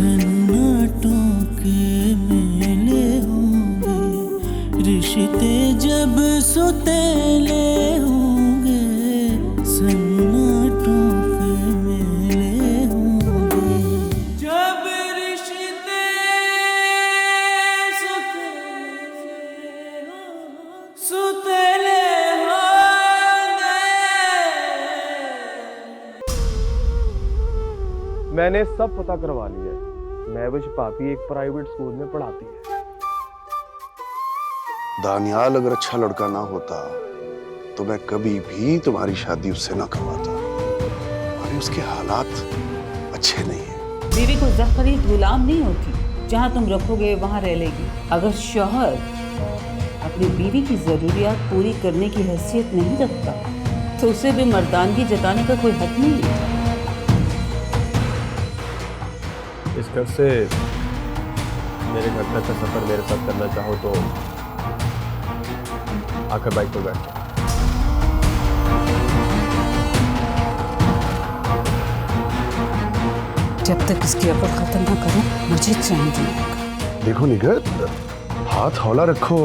सन्नाटों के मेले होंगे, रिश्ते जब सुतेले होंगे, सन्नाटों के मेले होंगे, जब रिश्ते सुतेले होंगे। मैंने सब पता करवा लिया है। महविश भाभी एक प्राइवेट स्कूल में पढ़ाती है। दानियाल अगर अच्छा लड़का ना होता तो मैं कभी भी तुम्हारी शादी उससे ना करवाता। अरे उसके हालात अच्छे नहीं है। बीवी को ज़ख़रीत गुलाम नहीं होती, जहाँ तुम रखोगे वहाँ रह लेगी। अगर शौहर अपनी बीवी की ज़रूरियात पूरी करने की हैसियत नहीं रखता तो उसे भी मर्दानगी जताने का कोई हक नहीं है। इस घर से मेरे घर तक का सफर मेरे साथ करना चाहो तो आकर बाइक पर बैठ जाओ। जब तक इसकी अकल खत्म ना करूं, मुझे चैन नहीं आएगा। देखो निगत, हाथ हौला रखो।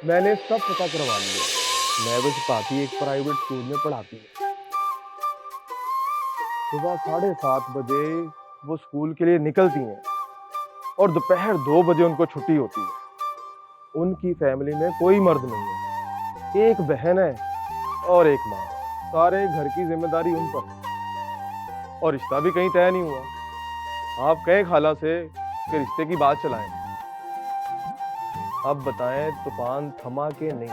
मैंने सब पता करवा लिया। महविश भाभी एक प्राइवेट स्कूल में पढ़ाती है। सुबह 7:30 बजे वो स्कूल के लिए निकलती हैं और दोपहर 2 बजे उनको छुट्टी होती है। उनकी फैमिली में कोई मर्द नहीं है, एक बहन है और एक माँ। सारे घर की जिम्मेदारी उन पर है और रिश्ता भी कहीं तय नहीं हुआ। आप कहें खाला से कि रिश्ते की बात चलाएं। अब बताएं, तूफान थमा के नहीं?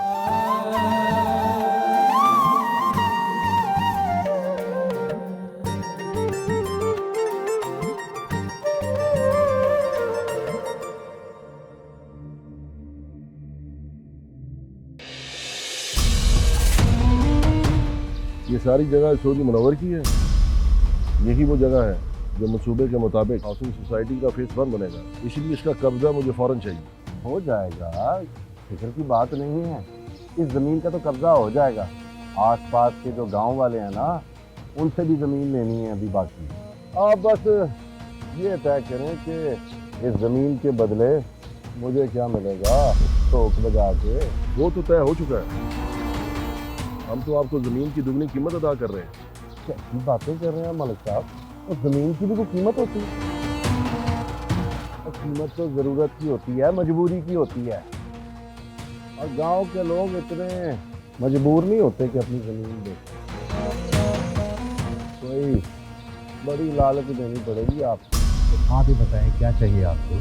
ये सारी जगह सऊदी मुनव्वर की है। यही वो जगह है जो मंसूबे के मुताबिक हाउसिंग सोसाइटी का फेज 1 बनेगा, इसलिए इसका कब्जा मुझे फौरन चाहिए। हो जाएगा, फिक्र की बात नहीं है। इस जमीन का तो कब्जा हो जाएगा। आसपास के जो गांव वाले हैं ना, उनसे भी जमीन लेनी है अभी बाकी। आप बस ये तय करें कि इस जमीन के बदले मुझे क्या मिलेगा, ठोक बजा के। वो तो तय हो चुका है। हम तो आपको जमीन की दुगनी कीमत अदा कर रहे हैं। कैसी बातें कर रहे हैं मलिक साहब? तो जमीन की भी कोई कीमत होती है? और कीमत तो जरूरत की होती है, मजबूरी की होती है। और गांव के लोग इतने मजबूर नहीं होते कि अपनी जमीन दे। कोई बड़ी लालच देनी पड़ेगी आपको। आप ही बताएं क्या चाहिए आपको?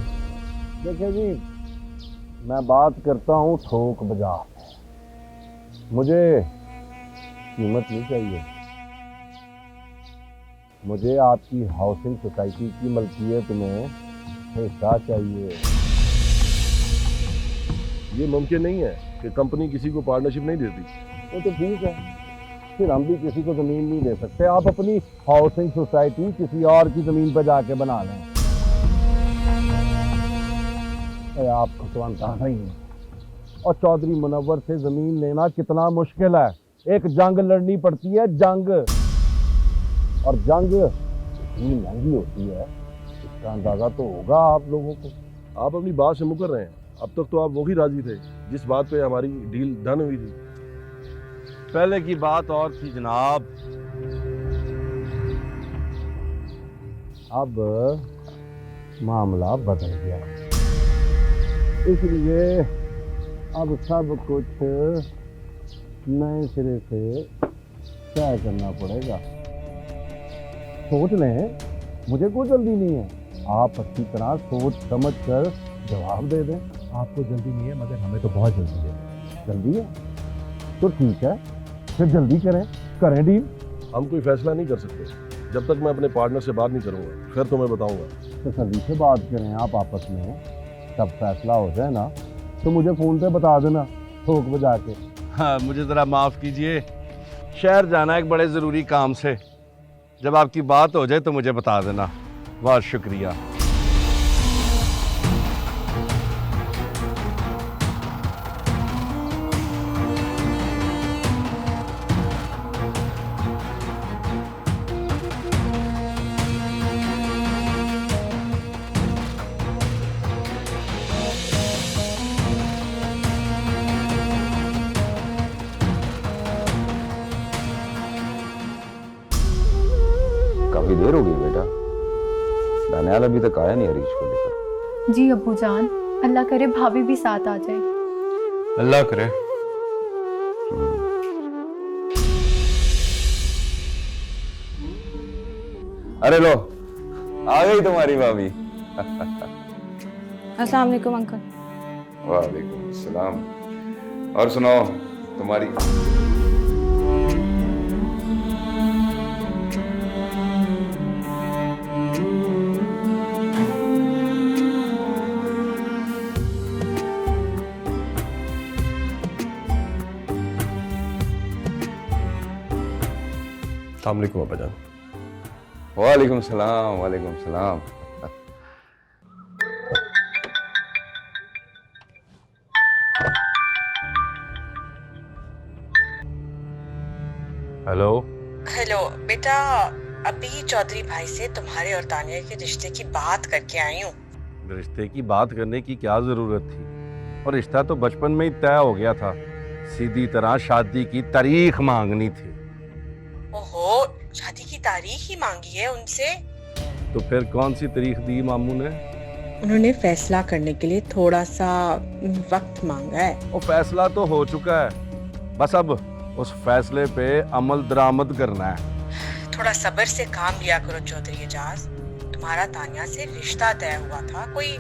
देखिए जी, मैं बात करता हूँ ठोक बजा। मुझे कीमत नहीं चाहिए, मुझे आपकी हाउसिंग सोसाइटी की मलकियत में हिस्सा चाहिए। ये मुमकिन नहीं है कि कंपनी किसी को पार्टनरशिप नहीं देती। वो तो ठीक है, फिर हम भी किसी को जमीन नहीं दे सकते। आप अपनी हाउसिंग सोसाइटी किसी और की जमीन पर जाके बना लें। अरे आपको तो अंदाजा ही नहीं। और चौधरी मुनव्वर से जमीन लेना कितना मुश्किल है। एक जंग लड़नी पड़ती है, जंग, और जंग इतनी महंगी होती है, इसका अंदाजा तो होगा आप लोगों को। आप अपनी बात से मुकर रहे हैं। अब तक तो आप वो ही राजी थे जिस बात पे हमारी डील डन हुई थी। पहले की बात और थी जनाब, अब मामला बदल गया, इसलिए अब सब कुछ नए सिरे से तय करना पड़ेगा। सोच लें, मुझे कोई जल्दी नहीं है। आप अच्छी तरह सोच समझ कर जवाब दे दें। आपको जल्दी नहीं है, मगर हमें तो बहुत जल्दी है। जल्दी है तो ठीक है, फिर जल्दी करें डील। हम कोई फैसला नहीं कर सकते जब तक मैं अपने पार्टनर से बात नहीं करूंगा, फिर तो मैं बताऊंगा। तसल्ली से बात करें आप आपस में, तब फैसला हो जाए ना तो मुझे फ़ोन पे बता देना, ठोक बजा के। हाँ, मुझे ज़रा माफ़ कीजिए, शहर जाना है एक बड़े ज़रूरी काम से। जब आपकी बात हो जाए तो मुझे बता देना। बहुत शुक्रिया। काफी देर हो गई बेटा, दानियाल अभी तक आया नहीं हरीश को लेकर। जी अब्बू जान, अल्लाह करे भाभी भी साथ आ जाए। अल्लाह करे। अरे लो, आ गई तुम्हारी भाभी। अस्सलाम वालेकुम अंकल। वालेकुम सलाम। और सुनाओ तुम्हारी। अस्सलाम वालेकुम अब्बा जान। वालेकुम सलाम, वालेकुम सलाम। हेलो। हेलो बेटा, अभी चौधरी भाई से तुम्हारे और तानिया के रिश्ते की बात करके आई हूँ। रिश्ते की बात करने की क्या ज़रूरत थी, और रिश्ता तो बचपन में ही तय हो गया था। सीधी तरह शादी की तारीख मांगनी थी। ओहो, शादी की तारीख ही मांगी है उनसे? तो फिर कौन सी तारीख दी मामू ने? उन्होंने फैसला करने के लिए थोड़ा सा वक्त मांगा है। वो फैसला तो हो चुका है, बस अब उस फैसले पे अमल दरामद करना है। थोड़ा सब्र से काम लिया करो चौधरी एजाज। तुम्हारा तानिया से रिश्ता तय हुआ था, कोई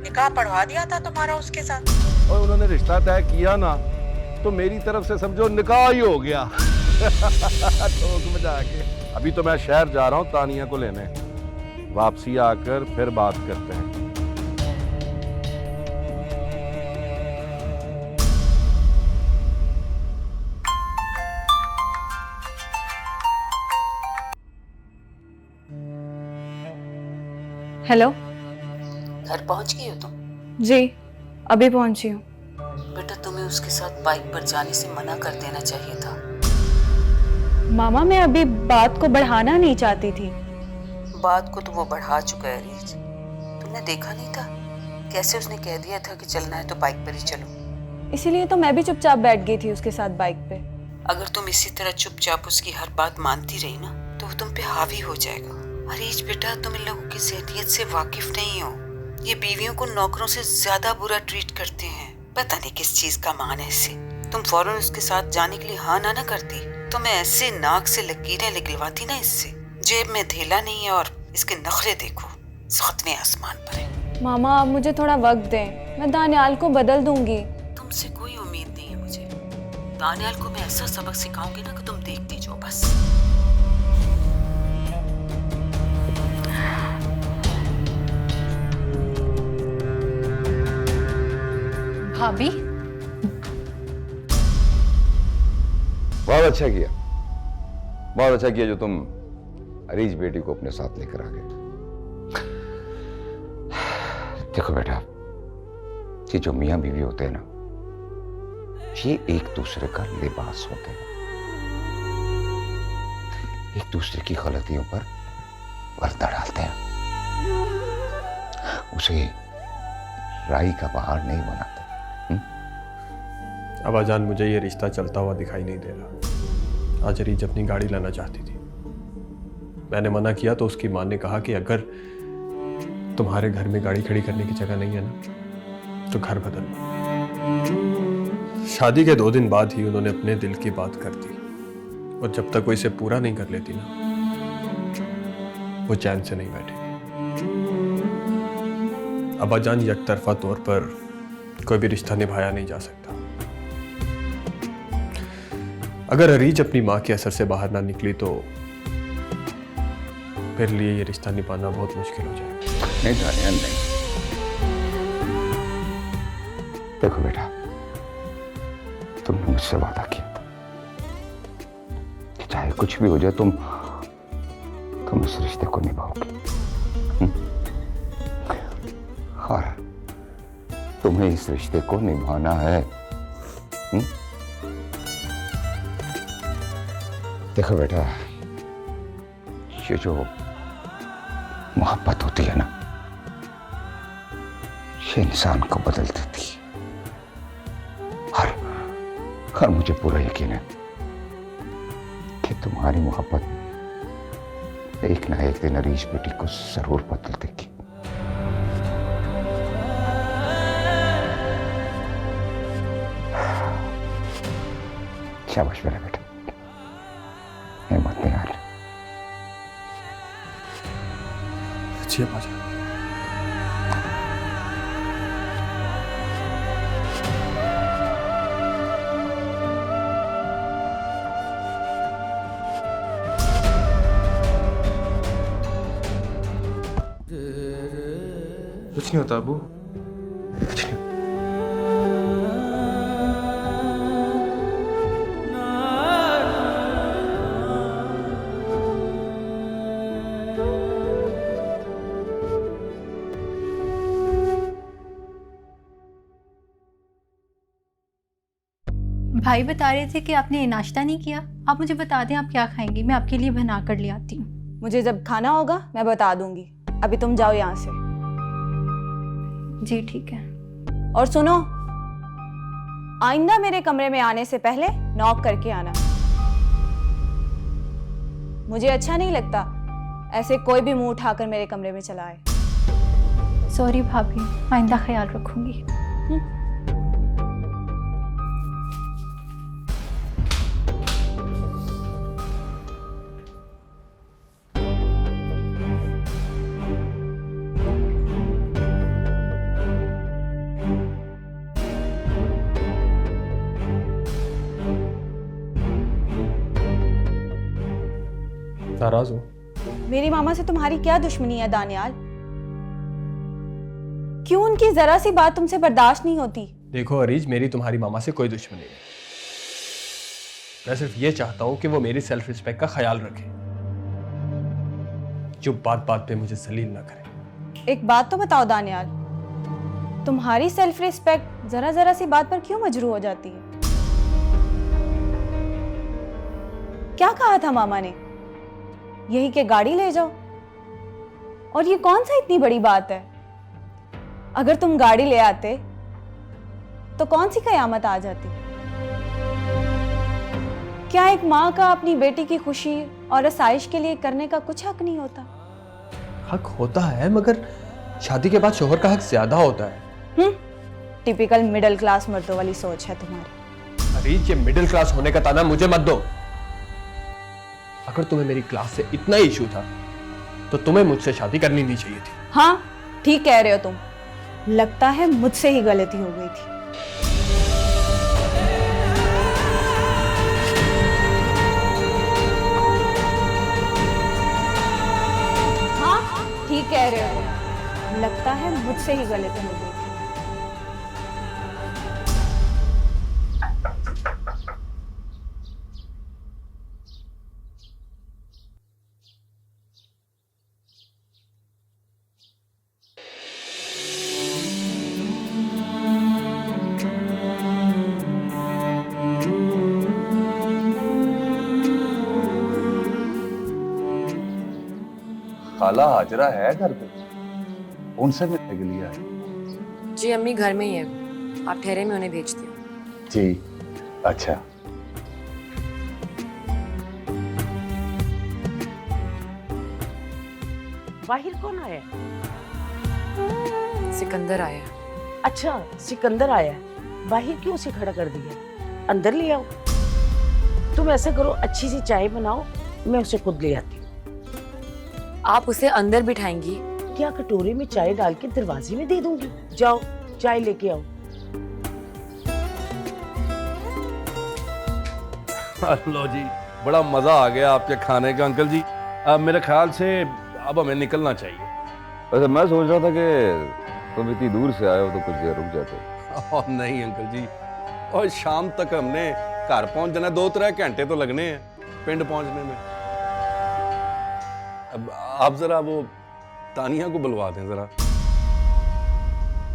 निकाह पढ़वा दिया था तुम्हारा उसके साथ। और उन्होंने रिश्ता तय किया ना, तो मेरी तरफ से समझो निकाह ही हो गया। ठोक बजा के। अभी तो मैं शहर जा रहा हूँ तानिया को लेने, वापसी आकर फिर बात करते हैं। हेलो। घर पहुंच गई हो तुम? जी अभी पहुंची हूँ। बेटा, तुम्हें उसके साथ बाइक पर जाने से मना कर देना चाहिए था। मामा, मैं अभी बात को बढ़ाना नहीं चाहती थी। बात को तो वो बढ़ा चुका है रीच। तुमने देखा नहीं था कैसे उसने कह दिया था कि चलना है तो बाइक पर ही चलो। इसीलिए तो मैं भी चुपचाप बैठ गई थी उसके साथ बाइक पे। अगर तुम इसी तरह चुपचाप उसकी हर बात मानती रही ना, तो वो तुम पे हावी हो जाएगा। हरीश बेटा, तुम इन लोगों की ज़हनियत से वाकिफ नहीं हो। ये बीवियों को नौकरों से ज्यादा बुरा ट्रीट करते हैं। पता नहीं किस चीज का मान है इससे। तुम फौरन उसके साथ जाने के लिए हाँ ना करती तो मैं ऐसे नाक से लकीरें निकलवाती ना इससे। जेब में धेला नहीं है और इसके नखरे देखो, सातवें आसमान पर है। मामा, आप मुझे थोड़ा वक्त दें, मैं दानियाल को बदल दूंगी। तुमसे कोई उम्मीद नहीं है मुझे। दानियाल को मैं ऐसा सबक सिखाऊंगी ना कि तुम देखती जाओ बस। भाभी, बहुत अच्छा किया, बहुत अच्छा किया जो तुम अरीज बेटी को अपने साथ लेकर आ गए। देखो बेटा, ये जो मियां बीवी होते हैं ना, ये एक दूसरे का लिबास होते हैं, एक दूसरे की गलतियों पर पर्दा डालते हैं, उसे राई का पहाड़ नहीं बनाते। अब्बाजान, मुझे ये रिश्ता चलता हुआ दिखाई नहीं दे रहा। आज अरीज अपनी गाड़ी लाना चाहती थी, मैंने मना किया तो उसकी मां ने कहा कि अगर तुम्हारे घर में गाड़ी खड़ी करने की जगह नहीं है ना तो घर बदल लो। शादी के 2 दिन बाद ही उन्होंने अपने दिल की बात कर दी, और जब तक वो इसे पूरा नहीं कर लेती ना, वो चैन से नहीं बैठेगी। अब्बाजान, यकतरफा तौर पर कोई भी रिश्ता निभाया नहीं जा सकता। अगर अरीज अपनी माँ के असर से बाहर ना निकली तो मेरे लिए ये रिश्ता निभाना बहुत मुश्किल हो जाएगा। नहीं दानियाल, नहीं। देखो बेटा, तुमने मुझसे वादा किया कि चाहे कुछ भी हो जाए तुम इस रिश्ते को निभाओगे, और तुम्हें इस रिश्ते को निभाना है। देखो बेटा, ये जो मोहब्बत होती है ना, ये इंसान को बदल देती है, और मुझे पूरा यकीन है कि तुम्हारी मोहब्बत एक ना एक दिन अरीज बेटी को जरूर बदल देगी। शाबाश मेरा बेटा, हिम्मत नहीं हार। जी अब्बाजान। कुछ नहीं होता अबू। भाई बता रहे थे कि आपने नाश्ता नहीं किया। आप मुझे बता दें आप क्या खाएंगी, मैं आपके लिए बना कर ले आती हूँ। मुझे जब खाना होगा मैं बता दूंगी, अभी तुम जाओ यहाँ से। जी ठीक है। और सुनो, आइंदा मेरे कमरे में आने से पहले नॉक करके आना। मुझे अच्छा नहीं लगता ऐसे कोई भी मुंह उठाकर मेरे कमरे में चला आए। सॉरी भाभी, आइंदा ख्याल रखूंगी। नाराज हो? मेरी मामा से तुम्हारी क्या दुश्मनी है दानियाल? क्यों उनकी जरा सी बात तुमसे बर्दाश्त नहीं होती? देखो अरीज, मेरी तुम्हारी मामा से कोई दुश्मनी नहीं। मैं सिर्फ ये चाहता हूं कि वो मेरी सेल्फ रिस्पेक्ट का ख्याल रखे, जो बात बात पे मुझे जलील ना करे। एक बात तो बताओ दानियाल, तुम्हारी सेल्फ रिस्पेक्ट जरा जरा सी बात पर क्यों मजरू हो जाती है? क्या कहा था मामा ने? यही के गाड़ी ले जाओ, और ये कौन सा इतनी बड़ी बात है? अगर तुम गाड़ी ले आते तो कौन सी कयामत आ जाती? क्या एक माँ का अपनी बेटी की खुशी और आसाइश के लिए करने का कुछ हक नहीं होता? हक होता है, मगर शादी के बाद शोहर का हक ज्यादा होता है। टिपिकल मिडिल क्लास मर्दों वाली सोच है तुम्हारी। अरीज, ये मिडिल क्लास होने का ताना मुझे मत दो। अगर तुम्हें मेरी क्लास से इतना इशू था तो तुम्हें मुझसे शादी करनी नहीं चाहिए थी। हाँ, ठीक कह रहे हो तुम। लगता है मुझसे ही गलती हो गई थी। है मुझसे ही गले पे मिल गई। खाला हाजरा है घर पे, उनसे मिलने के लिए आए। जी अम्मी घर में ही है, आप ठहरे में उन्हें भेजती हूँ। जी अच्छा। बाहर कौन आया? सिकंदर आया। अच्छा सिकंदर आया है, बाहर क्यों उसे खड़ा कर दिया? अंदर ले आओ। तुम ऐसा करो, अच्छी सी चाय बनाओ, मैं उसे खुद ले आती हूँ। आप उसे अंदर बिठाएंगी? क्या कटोरे में चाय डाल के दरवाजे में दे दूंगी? जाओ चाय लेके आओ। लो जी, बड़ा मजा आ गया आपके खाने का अंकल जी। मेरे ख्याल से अब हमें निकलना चाहिए। वैसे मैं सोच रहा था कि तुम इतनी दूर से आए हो तो कुछ देर रुक जाते। और नहीं अंकल जी, और शाम तक हमने घर पहुंच जाना, 2-3 घंटे तो लगने हैं पिंड पहुंचने में। अब आप जरा वो तानिया को बुलवा दें जरा।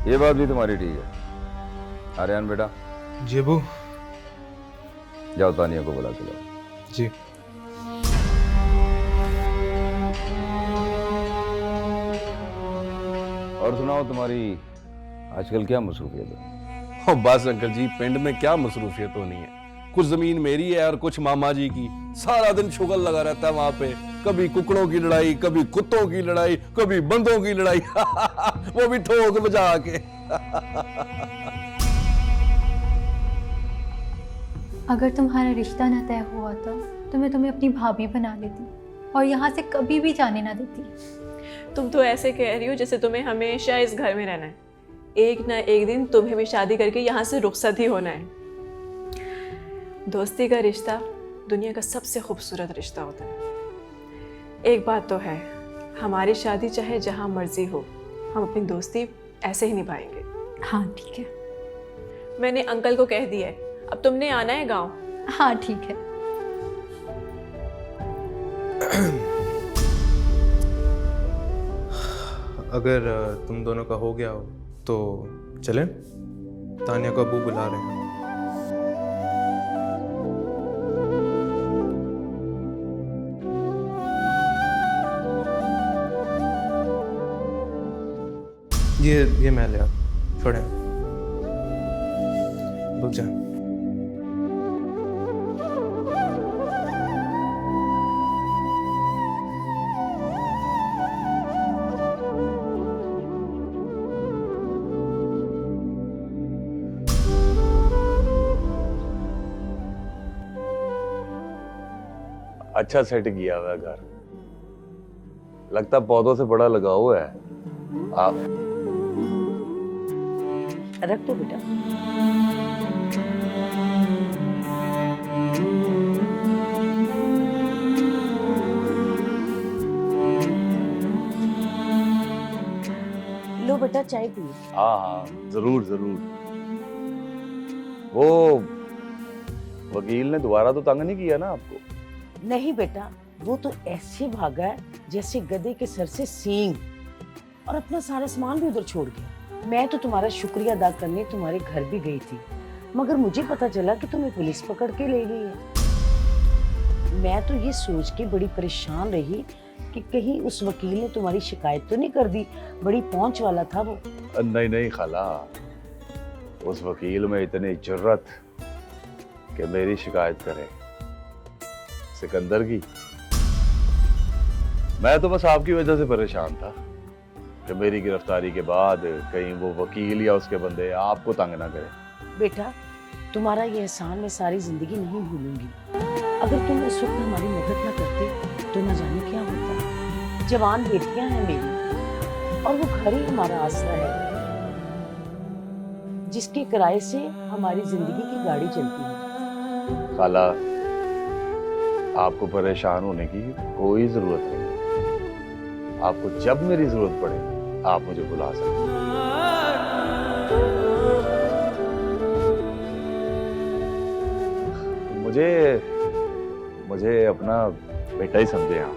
ये बात भी तुम्हारी ठीक है। आर्यन बेटा। जी अबू। जाओ तानिया को बुला के लाओ। जी। और सुनाओ, तुम्हारी आजकल क्या मसरूफियत है? बस अंकल जी, पिंड में क्या मसरूफियत होनी है, कुछ जमीन मेरी है और कुछ मामा जी की। सारा दिन शुगल लगा रहता है वहां पे, कभी कुकड़ों की लड़ाई, कभी कुत्तों की लड़ाई, कभी बंदों की लड़ाई वो भी ठोक बजा के। अगर तुम्हारा रिश्ता न तय हुआ था तो मैं तुम्हें अपनी भाभी बना लेती और यहाँ से कभी भी जाने ना देती। तुम तो ऐसे कह रही हो जैसे तुम्हें हमेशा इस घर में रहना है। एक ना एक दिन तुम्हें भी शादी करके यहाँ से रुखसत ही होना है। दोस्ती का रिश्ता दुनिया का सबसे खूबसूरत रिश्ता होता है। एक बात तो है, हमारी शादी चाहे जहाँ मर्जी हो, हम अपनी दोस्ती ऐसे ही निभाएंगे। हाँ ठीक है। मैंने अंकल को कह दिया है, अब तुमने आना है गांव। हाँ ठीक है। अगर तुम दोनों का हो गया हो तो चलें, तानिया को अबू बुला रहे हैं। ये मैं ले आ, छोड़े रुक जा। अच्छा सेट किया हुआ है घर, लगता पौधों से बड़ा लगाव हुआ है। आप रख दो बेटा। लो बेटा चाय पिए। हाँ हाँ जरूर जरूर। वो वकील ने दोबारा तो तंग नहीं किया ना आपको? नहीं बेटा, वो तो ऐसे भागा है जैसे गधे के सर से सींग, और अपना सारा सामान भी उधर छोड़ गया। मैं तो तुम्हारा शुक्रिया अदा करने तुम्हारे घर भी गई थी, मगर मुझे पता चला कि तुम्हें पुलिस पकड़ के ले गई है। मैं तो ये सोच के बड़ी परेशान रही कि कहीं उस वकील ने तुम्हारी शिकायत तो नहीं कर दी, बड़ी पहुंच वाला था वो। नहीं नहीं खाला, उस वकील में इतनी जुर्रत कि मेरी शिकायत करे, सिकंदर की। मैं तो बस आपकी वजह से परेशान था कि मेरी गिरफ्तारी के बाद कहीं वो वकील या उसके बंदे आपको तंग ना करें। बेटा तुम्हारा ये एहसान मैं सारी जिंदगी नहीं भूलूंगी। अगर तुम उस वक्त हमारी मदद ना करते तो न जाने क्या होता। जवान बेटियां हैं मेरी, और वो घर ही हमारा आसरा है जिसके किराए से हमारी जिंदगी की गाड़ी चलती है। खाला, आपको परेशान होने की कोई जरूरत नहीं। आपको जब मेरी जरूरत पड़े आप मुझे बुला सकते हैं। मुझे अपना बेटा ही समझे आप।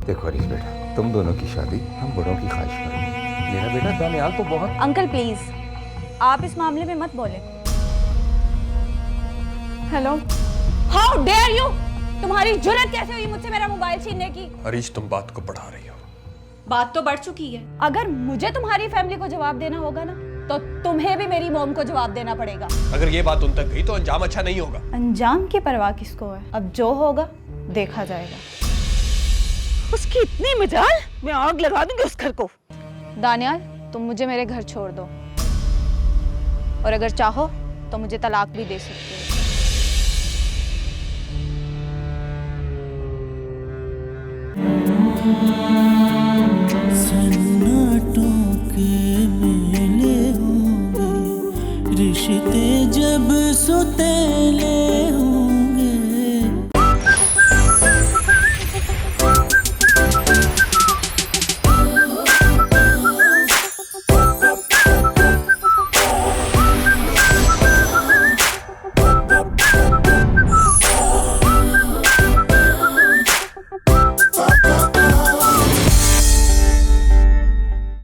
देखो हरीश बेटा, तुम दोनों की शादी हम बड़ों की ख्वाहिश पर है। मेरा बेटा दानियाल तो बहुत। अंकल प्लीज, आप इस मामले में मत बोले। Hello, how dare you! तुम्हारी जुर्रत कैसे हुई मुझसे मेरा मोबाइल छीनने की? हरीश, तुम बात को बढ़ा रही हो। बात तो बढ़ चुकी है। अगर मुझे तुम्हारी फैमिली को जवाब देना होगा ना, तो तुम्हें भी मेरी मॉम को जवाब देना पड़ेगा। अगर ये बात उन तक गई तो अंजाम अच्छा नहीं होगा। अंजाम की परवाह किसको है? अब जो होगा देखा जाएगा। उसकी इतनी मजाल, मैं आग लगा दूंगी उस घर को। दानियाल, तुम मुझे मेरे घर छोड़ दो, और अगर चाहो तो मुझे तलाक भी दे सकते हो।